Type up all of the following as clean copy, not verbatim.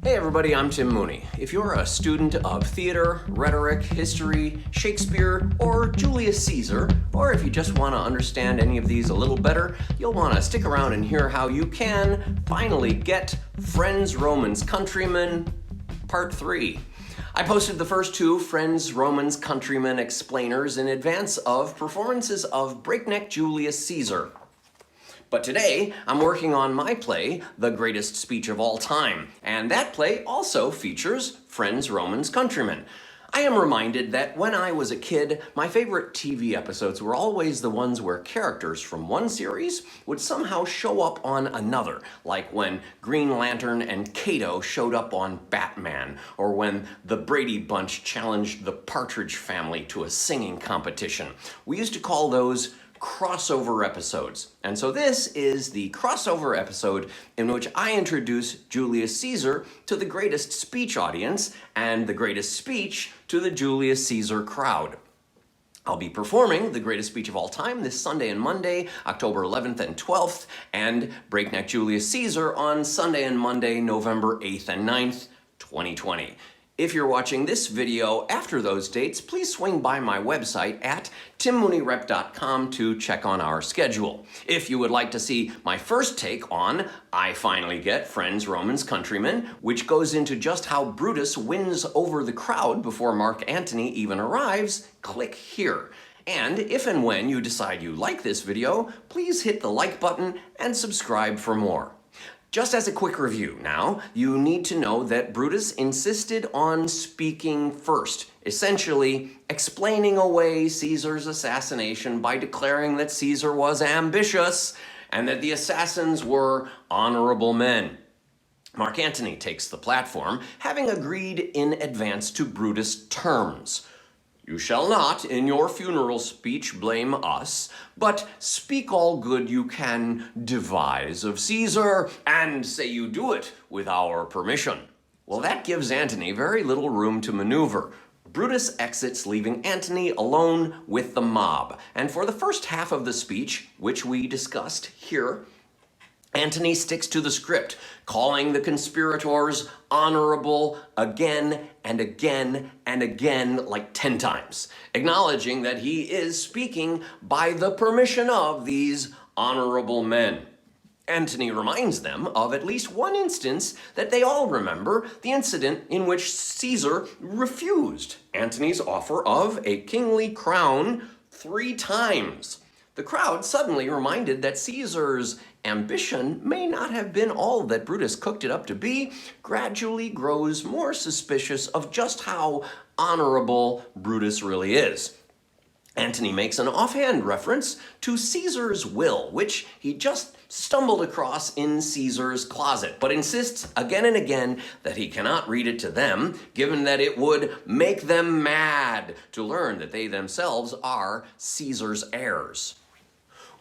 Hey everybody, I'm Tim Mooney. If you're a student of theater, rhetoric, history, Shakespeare, or Julius Caesar, or if you just want to understand any of these a little better, you'll want to stick around and hear how you can finally get Friends, Romans, Countrymen, Part 3. I posted the first two Friends, Romans, Countrymen explainers in advance of performances of Breakneck Julius Caesar. But today, I'm working on my play, The Greatest Speech of All Time, and that play also features Friends, Romans, Countrymen. I am reminded that when I was a kid, my favorite TV episodes were always the ones where characters from one series would somehow show up on another, like when Green Lantern and Kato showed up on Batman, or when the Brady Bunch challenged the Partridge Family to a singing competition. We used to call those crossover episodes. And so this is the crossover episode in which I introduce Julius Caesar to the Greatest Speech audience and the Greatest Speech to the Julius Caesar crowd. I'll be performing The Greatest Speech of All Time this Sunday and Monday, October 11th and 12th, and Breakneck Julius Caesar on Sunday and Monday, November 8th and 9th, 2020. If you're watching this video after those dates, please swing by my website at timmooneyRep.com to check on our schedule. If you would like to see my first take on I Finally Get Friends, Romans, Countrymen, which goes into just how Brutus wins over the crowd before Mark Antony even arrives, click here. And if and when you decide you like this video, please hit the like button and subscribe for more. Just as a quick review now, you need to know that Brutus insisted on speaking first, essentially explaining away Caesar's assassination by declaring that Caesar was ambitious and that the assassins were honorable men. Mark Antony takes the platform, having agreed in advance to Brutus' terms. You shall not, in your funeral speech, blame us, but speak all good you can devise of Caesar, and say you do it with our permission. Well, that gives Antony very little room to maneuver. Brutus exits, leaving Antony alone with the mob. And for the first half of the speech, which we discussed here, Antony sticks to the script, calling the conspirators honorable again and again and again, like 10 times, acknowledging that he is speaking by the permission of these honorable men. Antony reminds them of at least one instance that they all remember, the incident in which Caesar refused Antony's offer of a kingly crown 3 times. The crowd, suddenly reminded that Caesar's ambition may not have been all that Brutus cooked it up to be, gradually grows more suspicious of just how honorable Brutus really is. Antony makes an offhand reference to Caesar's will, which he just stumbled across in Caesar's closet, but insists again and again that he cannot read it to them, given that it would make them mad to learn that they themselves are Caesar's heirs.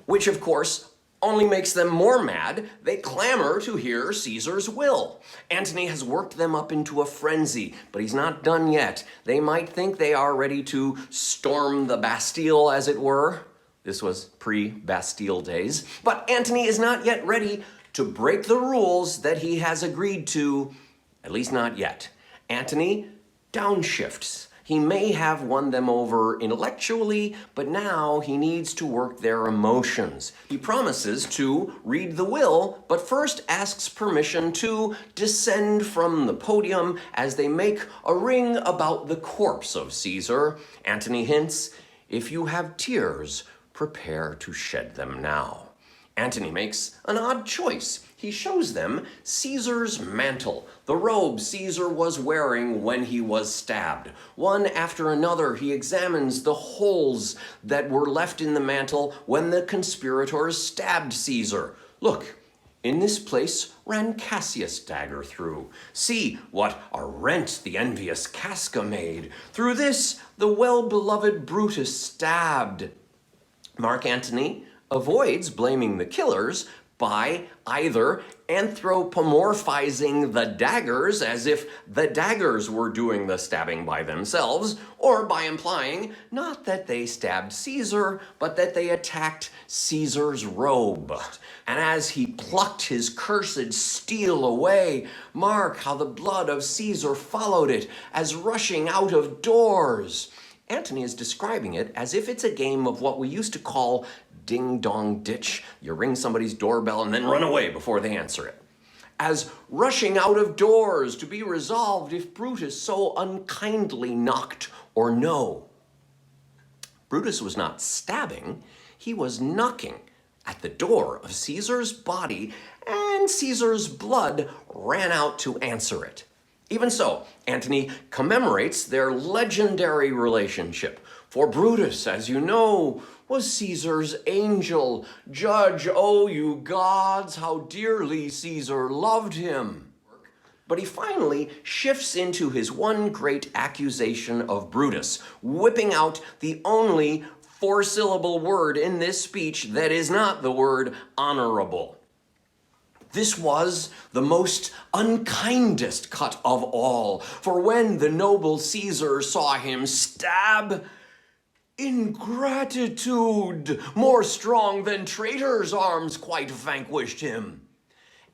Which, of course, only makes them more mad. They clamor to hear Caesar's will. Antony has worked them up into a frenzy, but he's not done yet. They might think they are ready to storm the Bastille, as it were. This was pre-Bastille days. But Antony is not yet ready to break the rules that he has agreed to, at least not yet. Antony downshifts. He may have won them over intellectually, but now he needs to work their emotions. He promises to read the will, but first asks permission to descend from the podium as they make a ring about the corpse of Caesar. Antony hints, if you have tears, prepare to shed them now. Antony makes an odd choice. He shows them Caesar's mantle, the robe Caesar was wearing when he was stabbed. One after another, he examines the holes that were left in the mantle when the conspirators stabbed Caesar. Look, in this place ran Cassius' dagger through. See what a rent the envious Casca made. Through this the well-beloved Brutus stabbed. Mark Antony avoids blaming the killers, by either anthropomorphizing the daggers as if the daggers were doing the stabbing by themselves, or by implying not that they stabbed Caesar, but that they attacked Caesar's robe. And as he plucked his cursed steel away, mark how the blood of Caesar followed it as rushing out of doors. Antony is describing it as if it's a game of what we used to call ding-dong ditch. You ring somebody's doorbell and then run away before they answer it. As rushing out of doors to be resolved if Brutus so unkindly knocked or no. Brutus was not stabbing, he was knocking at the door of Caesar's body, and Caesar's blood ran out to answer it. Even so, Antony commemorates their legendary relationship. For Brutus, as you know, was Caesar's angel. Judge, oh you gods, how dearly Caesar loved him. But he finally shifts into his one great accusation of Brutus, whipping out the only four-syllable word in this speech that is not the word honorable. This was the most unkindest cut of all, for when the noble Caesar saw him stab, ingratitude, more strong than traitors' arms, quite vanquished him.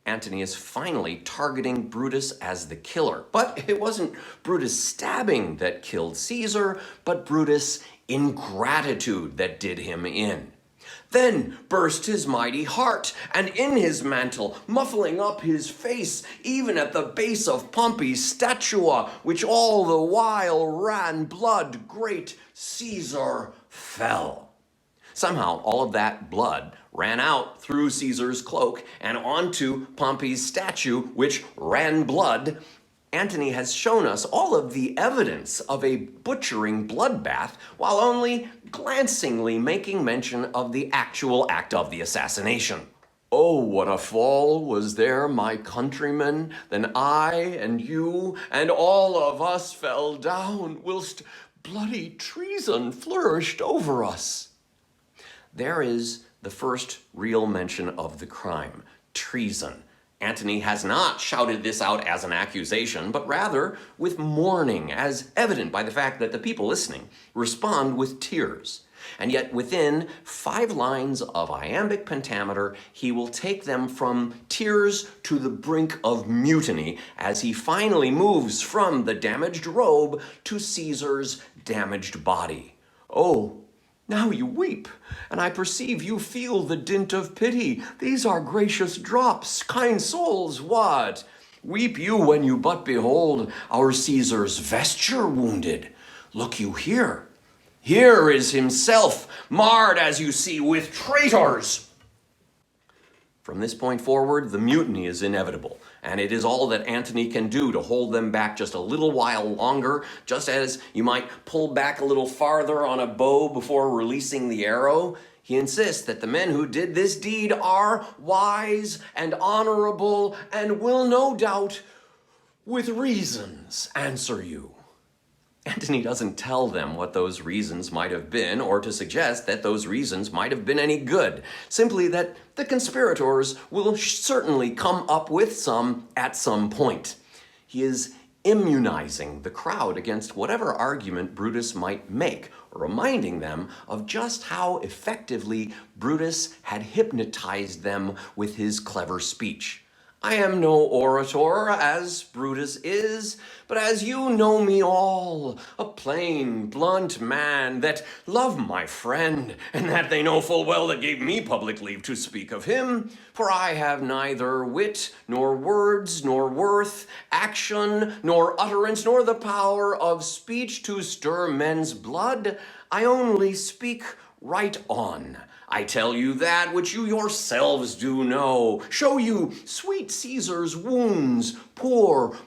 Antony is finally targeting Brutus as the killer. But it wasn't Brutus stabbing that killed Caesar, but Brutus' ingratitude that did him in. Then burst his mighty heart, and in his mantle, muffling up his face, even at the base of Pompey's statua, which all the while ran blood, great Caesar fell. Somehow, all of that blood ran out through Caesar's cloak and onto Pompey's statue, which ran blood. Antony has shown us all of the evidence of a butchering bloodbath while only glancingly making mention of the actual act of the assassination. Oh, what a fall was there, my countrymen, then I and you and all of us fell down, whilst bloody treason flourished over us. There is the first real mention of the crime, treason. Antony has not shouted this out as an accusation, but rather with mourning, as evident by the fact that the people listening respond with tears. And yet within 5 lines of iambic pentameter, he will take them from tears to the brink of mutiny as he finally moves from the damaged robe to Caesar's damaged body. Oh, now you weep, and I perceive you feel the dint of pity. These are gracious drops, kind souls, what? Weep you when you but behold our Caesar's vesture wounded. Look you here. Here is himself, marred as you see with traitors. From this point forward, the mutiny is inevitable, and it is all that Antony can do to hold them back just a little while longer, just as you might pull back a little farther on a bow before releasing the arrow. He insists that the men who did this deed are wise and honorable and will no doubt, with reasons, answer you. Antony doesn't tell them what those reasons might have been, or to suggest that those reasons might have been any good. Simply that the conspirators will certainly come up with some at some point. He is immunizing the crowd against whatever argument Brutus might make, reminding them of just how effectively Brutus had hypnotized them with his clever speech. I am no orator, as Brutus is, but as you know me all, a plain, blunt man that love my friend, and that they know full well that gave me public leave to speak of him, for I have neither wit, nor words, nor worth, action, nor utterance, nor the power of speech to stir men's blood. I only speak right on. I tell you that which you yourselves do know. Show you sweet Caesar's wounds, poor,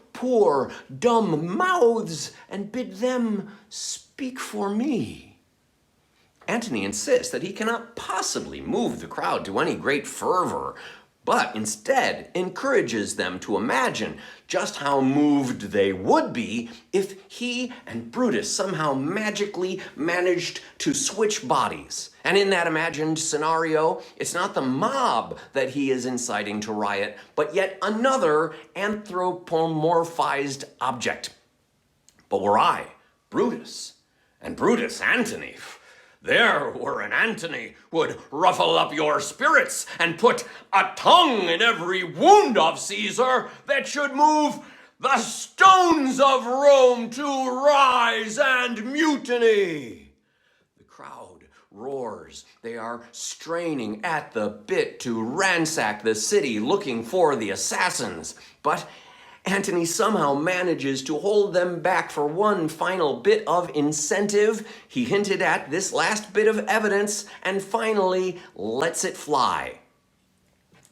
dumb mouths, and bid them speak for me. Antony insists that he cannot possibly move the crowd to any great fervor, but instead encourages them to imagine just how moved they would be if he and Brutus somehow magically managed to switch bodies. And in that imagined scenario, it's not the mob that he is inciting to riot, but yet another anthropomorphized object. But were I, Brutus, and Brutus Antony, there were an Antony would ruffle up your spirits and put a tongue in every wound of Caesar that should move the stones of Rome to rise and mutiny. The crowd roars. They are straining at the bit to ransack the city looking for the assassins. But Antony somehow manages to hold them back for one final bit of incentive. He hinted at this last bit of evidence and finally lets it fly.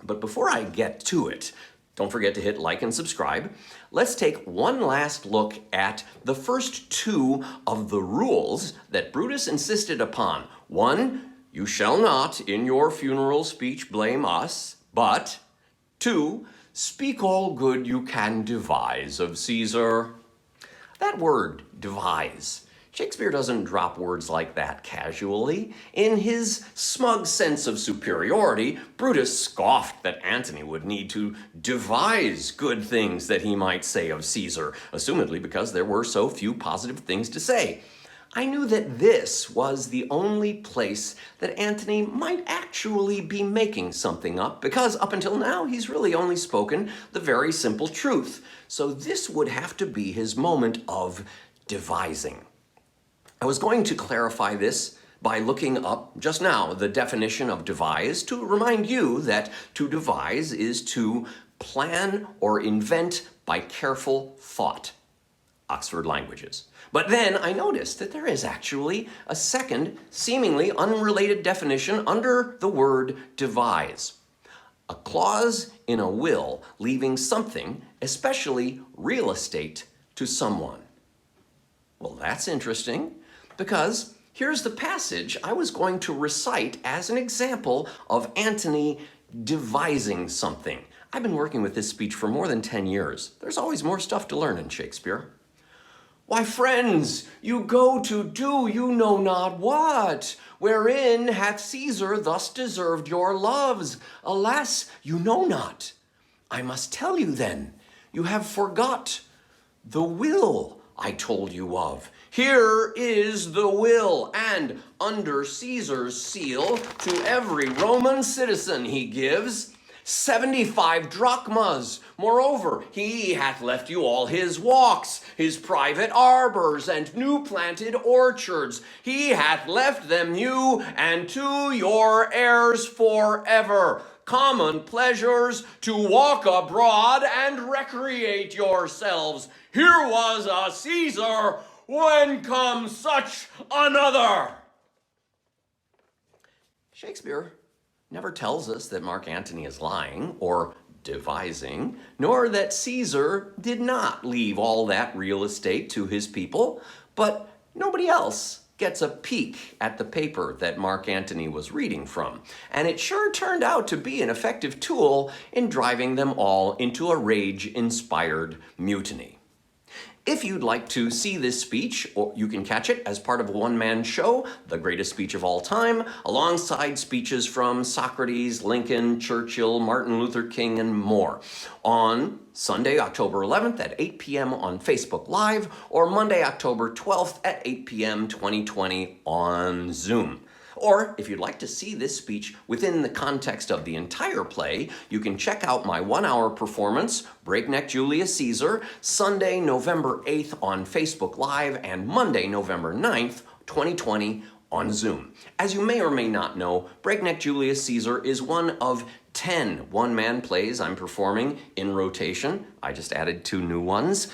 But before I get to it, don't forget to hit like and subscribe. Let's take one last look at the first two of the rules that Brutus insisted upon. One, you shall not in your funeral speech blame us, but two, speak all good you can devise of Caesar. That word, devise, Shakespeare doesn't drop words like that casually. In his smug sense of superiority, Brutus scoffed that Antony would need to devise good things that he might say of Caesar, assumedly because there were so few positive things to say. I knew that this was the only place that Antony might actually be making something up, because up until now he's really only spoken the very simple truth. So this would have to be his moment of devising. I was going to clarify this by looking up just now the definition of devise to remind you that to devise is to plan or invent by careful thought. Oxford Languages. But then I noticed that there is actually a second, seemingly unrelated definition under the word devise. A clause in a will leaving something, especially real estate, to someone. Well, that's interesting, because here's the passage I was going to recite as an example of Antony devising something. I've been working with this speech for more than 10 years. There's always more stuff to learn in Shakespeare. Why, friends, you go to do you know not what, wherein hath Caesar thus deserved your loves? Alas, you know not. I must tell you then, you have forgot the will I told you of. Here is the will, and under Caesar's seal to every Roman citizen he gives 75 drachmas. Moreover, he hath left you all his walks, his private arbors, and new planted orchards. He hath left them you and to your heirs forever. Common pleasures to walk abroad and recreate yourselves. Here was a Caesar, when comes such another? Shakespeare never tells us that Mark Antony is lying or devising, nor that Caesar did not leave all that real estate to his people, but nobody else gets a peek at the paper that Mark Antony was reading from. And it sure turned out to be an effective tool in driving them all into a rage-inspired mutiny. If you'd like to see this speech, or you can catch it as part of a one-man show, The Greatest Speech of All Time, alongside speeches from Socrates, Lincoln, Churchill, Martin Luther King, and more, on Sunday, October 11th at 8 p.m. on Facebook Live, or Monday, October 12th at 8 p.m. 2020 on Zoom. Or, if you'd like to see this speech within the context of the entire play, you can check out my one-hour performance, Breakneck Julius Caesar, Sunday, November 8th on Facebook Live, and Monday, November 9th, 2020 on Zoom. As you may or may not know, Breakneck Julius Caesar is one of 10 one-man plays I'm performing in rotation. I just added 2 new ones.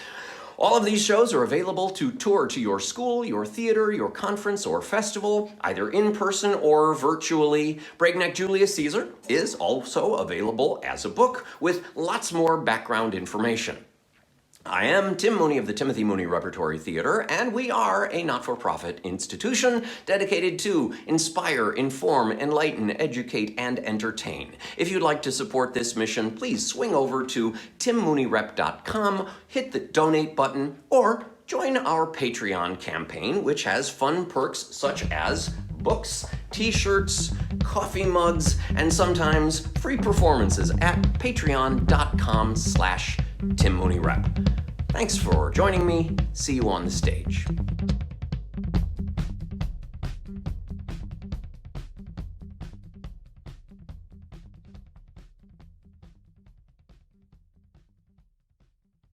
All of these shows are available to tour to your school, your theater, your conference, or festival, either in person or virtually. Breakneck Julius Caesar is also available as a book with lots more background information. I am Tim Mooney of the Timothy Mooney Repertory Theater, and we are a not-for-profit institution dedicated to inspire, inform, enlighten, educate, and entertain. If you'd like to support this mission, please swing over to timmooneyRep.com, hit the donate button, or join our Patreon campaign, which has fun perks such as books, t-shirts, coffee mugs, and sometimes free performances at patreon.com/TimMooneyRep. Thanks for joining me. See you on the stage.